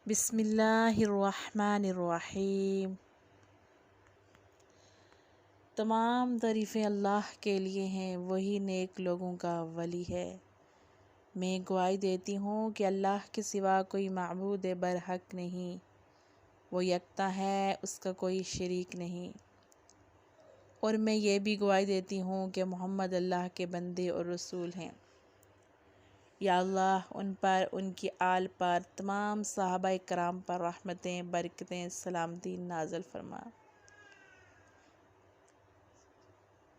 بسم اللہ الرحمن الرحیم۔ تمام تعریفیں اللہ کے لیے ہیں، وہی نیک لوگوں کا ولی ہے۔ میں گواہی دیتی ہوں کہ اللہ کے سوا کوئی معبود برحق نہیں، وہ یکتا ہے، اس کا کوئی شریک نہیں۔ اور میں یہ بھی گواہی دیتی ہوں کہ محمد اللہ کے بندے اور رسول ہیں۔ یا اللہ ان پر، ان کی آل پر، تمام صحابہ کرام پر رحمتیں، برکتیں، سلامتی نازل فرما۔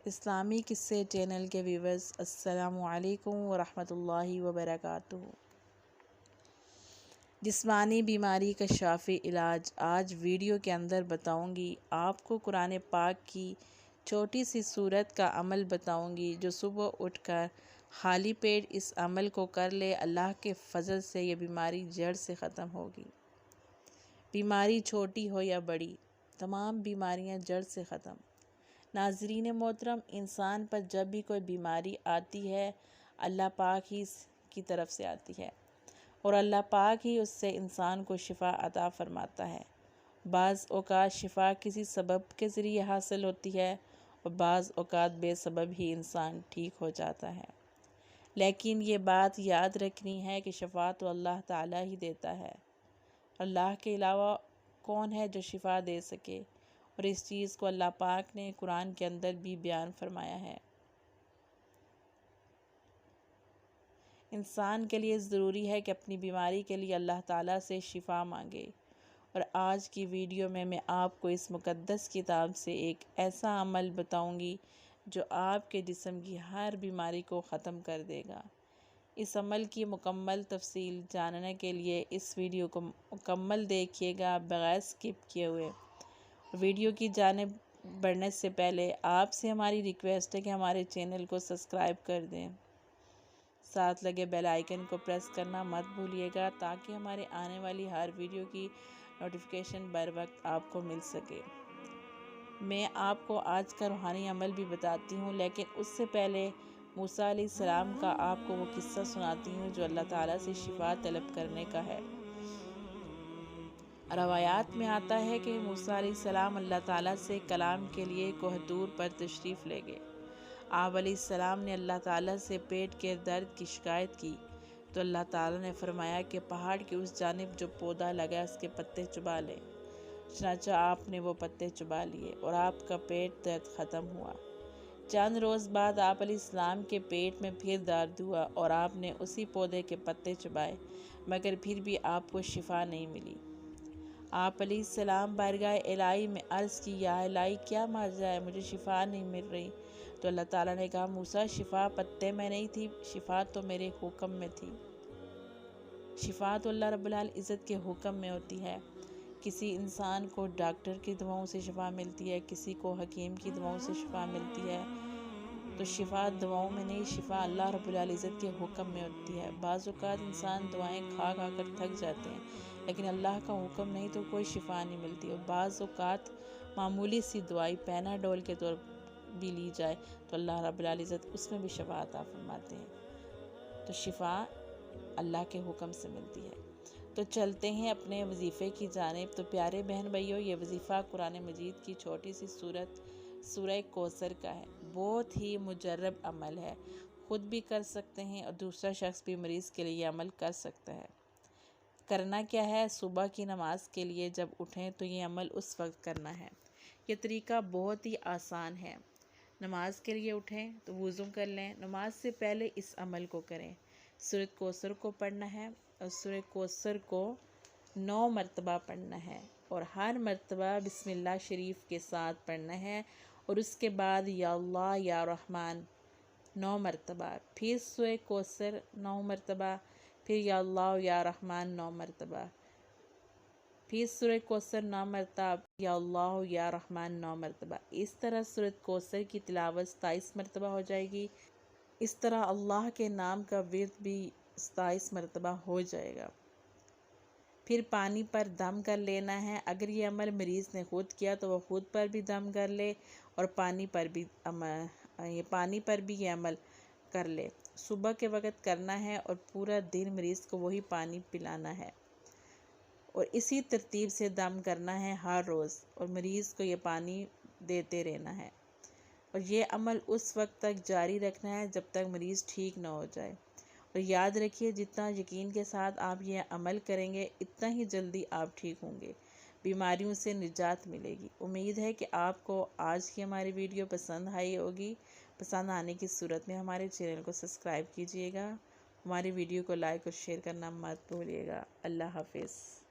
اسلامی قصے چینل کے ویورز السلام علیکم ورحمۃ اللہ وبرکاتہ۔ جسمانی بیماری کا شافی علاج آج ویڈیو کے اندر بتاؤں گی۔ آپ کو قرآن پاک کی چھوٹی سی سورت کا عمل بتاؤں گی، جو صبح اٹھ کر خالی پیٹ اس عمل کو کر لے، اللہ کے فضل سے یہ بیماری جڑ سے ختم ہوگی۔ بیماری چھوٹی ہو یا بڑی، تمام بیماریاں جڑ سے ختم۔ ناظرین محترم، انسان پر جب بھی کوئی بیماری آتی ہے، اللہ پاک ہی کی طرف سے آتی ہے، اور اللہ پاک ہی اس سے انسان کو شفا عطا فرماتا ہے۔ بعض اوقات شفا کسی سبب کے ذریعے حاصل ہوتی ہے، اور بعض اوقات بے سبب ہی انسان ٹھیک ہو جاتا ہے۔ لیکن یہ بات یاد رکھنی ہے کہ شفا تو اللہ تعالیٰ ہی دیتا ہے۔ اللہ کے علاوہ کون ہے جو شفا دے سکے؟ اور اس چیز کو اللہ پاک نے قرآن کے اندر بھی بیان فرمایا ہے۔ انسان کے لیے ضروری ہے کہ اپنی بیماری کے لیے اللہ تعالیٰ سے شفا مانگے۔ اور آج کی ویڈیو میں آپ کو اس مقدس کتاب سے ایک ایسا عمل بتاؤں گی جو آپ کے جسم کی ہر بیماری کو ختم کر دے گا۔ اس عمل کی مکمل تفصیل جاننے کے لیے اس ویڈیو کو مکمل دیکھیے گا بغیر سکپ کیے ہوئے۔ ویڈیو کی جانب بڑھنے سے پہلے آپ سے ہماری ریکویسٹ ہے کہ ہمارے چینل کو سبسکرائب کر دیں، ساتھ لگے بیل آئیکن کو پریس کرنا مت بھولیے گا تاکہ ہمارے آنے والی ہر ویڈیو کی نوٹیفیکیشن بر وقت آپ کو مل سکے۔ میں آپ کو آج کا روحانی عمل بھی بتاتی ہوں، لیکن اس سے پہلے موسیٰ علیہ السلام کا آپ کو وہ قصہ سناتی ہوں جو اللہ تعالیٰ سے شفا طلب کرنے کا ہے۔ روایات میں آتا ہے کہ موسیٰ علیہ السلام اللہ تعالیٰ سے کلام کے لیے کوہ طور پر تشریف لے گئے۔ آپ علیہ السلام نے اللہ تعالیٰ سے پیٹ کے درد کی شکایت کی تو اللہ تعالیٰ نے فرمایا کہ پہاڑ کی اس جانب جو پودا لگا اس کے پتے چبا لے۔ چنانچہ آپ نے وہ پتے چبا لیے اور آپ کا پیٹ درد ختم ہوا۔ چند روز بعد آپ علیہ السلام کے پیٹ میں پھر درد ہوا اور آپ نے اسی پودے کے پتے چبائے، مگر پھر بھی آپ کو شفا نہیں ملی۔ آپ علیہ السلام بارگاہ الہی میں عرض کی، یا الہی کیا ماجرا ہے، مجھے شفا نہیں مل رہی؟ تو اللہ تعالیٰ نے کہا، موسیٰ شفا پتے میں نہیں تھی، شفا تو میرے حکم میں تھی۔ شفا تو اللہ رب العزت کے حکم میں ہوتی ہے۔ کسی انسان کو ڈاکٹر کی دواؤں سے شفا ملتی ہے، کسی کو حکیم کی دواؤں سے شفا ملتی ہے، تو شفا دواؤں میں نہیں، شفا اللہ رب العزت کے حکم میں ہوتی ہے۔ بعض اوقات انسان دعائیں کھا کھا کر تھک جاتے ہیں، لیکن اللہ کا حکم نہیں تو کوئی شفا نہیں ملتی۔ اور بعض اوقات معمولی سی دوائی پیناڈول کے طور بھی لی جائے تو اللہ رب العزت اس میں بھی شفا عطا فرماتے ہیں۔ تو شفا اللہ کے حکم سے ملتی ہے۔ تو چلتے ہیں اپنے وظیفے کی جانب۔ تو پیارے بہن بھائیوں، یہ وظیفہ قرآن مجید کی چھوٹی سی سورت سورہ کوثر کا ہے۔ بہت ہی مجرب عمل ہے، خود بھی کر سکتے ہیں اور دوسرا شخص بھی مریض کے لیے یہ عمل کر سکتا ہے۔ کرنا کیا ہے؟ صبح کی نماز کے لیے جب اٹھیں تو یہ عمل اس وقت کرنا ہے۔ یہ طریقہ بہت ہی آسان ہے۔ نماز کے لیے اٹھیں تو وضو کر لیں، نماز سے پہلے اس عمل کو کریں۔ سورۃ کوثر کو پڑھنا ہے اور سورہ کوثر کو 9 مرتبہ پڑھنا ہے، اور ہر مرتبہ بسم اللہ شریف کے ساتھ پڑھنا ہے، اور اس کے بعد یا اللہ یا رحمان 9 مرتبہ، پھر سورہ کوثر 9 مرتبہ، پھر یا اللہ یا رحمان 9 مرتبہ، پھر سورہ کوثر 9 مرتبہ، یا اللہ یا رحمان 9 مرتبہ۔ اس طرح سورۃ کوثر کی تلاوت 27 مرتبہ ہو جائے گی۔ اس طرح اللہ کے نام کا ورد بھی 27 مرتبہ ہو جائے گا۔ پھر پانی پر دم کر لینا ہے۔ اگر یہ عمل مریض نے خود کیا تو وہ خود پر بھی دم کر لے اور پانی پر بھی یہ عمل کر لے۔ صبح کے وقت کرنا ہے اور پورا دن مریض کو وہی پانی پلانا ہے، اور اسی ترتیب سے دم کرنا ہے ہر روز، اور مریض کو یہ پانی دیتے رہنا ہے، اور یہ عمل اس وقت تک جاری رکھنا ہے جب تک مریض ٹھیک نہ ہو جائے۔ اور یاد رکھیے، جتنا یقین کے ساتھ آپ یہ عمل کریں گے اتنا ہی جلدی آپ ٹھیک ہوں گے، بیماریوں سے نجات ملے گی۔ امید ہے کہ آپ کو آج کی ہماری ویڈیو پسند آئی ہوگی۔ پسند آنے کی صورت میں ہمارے چینل کو سبسکرائب کیجیے گا، ہماری ویڈیو کو لائک اور شیئر کرنا مت بھولیے گا۔ اللہ حافظ۔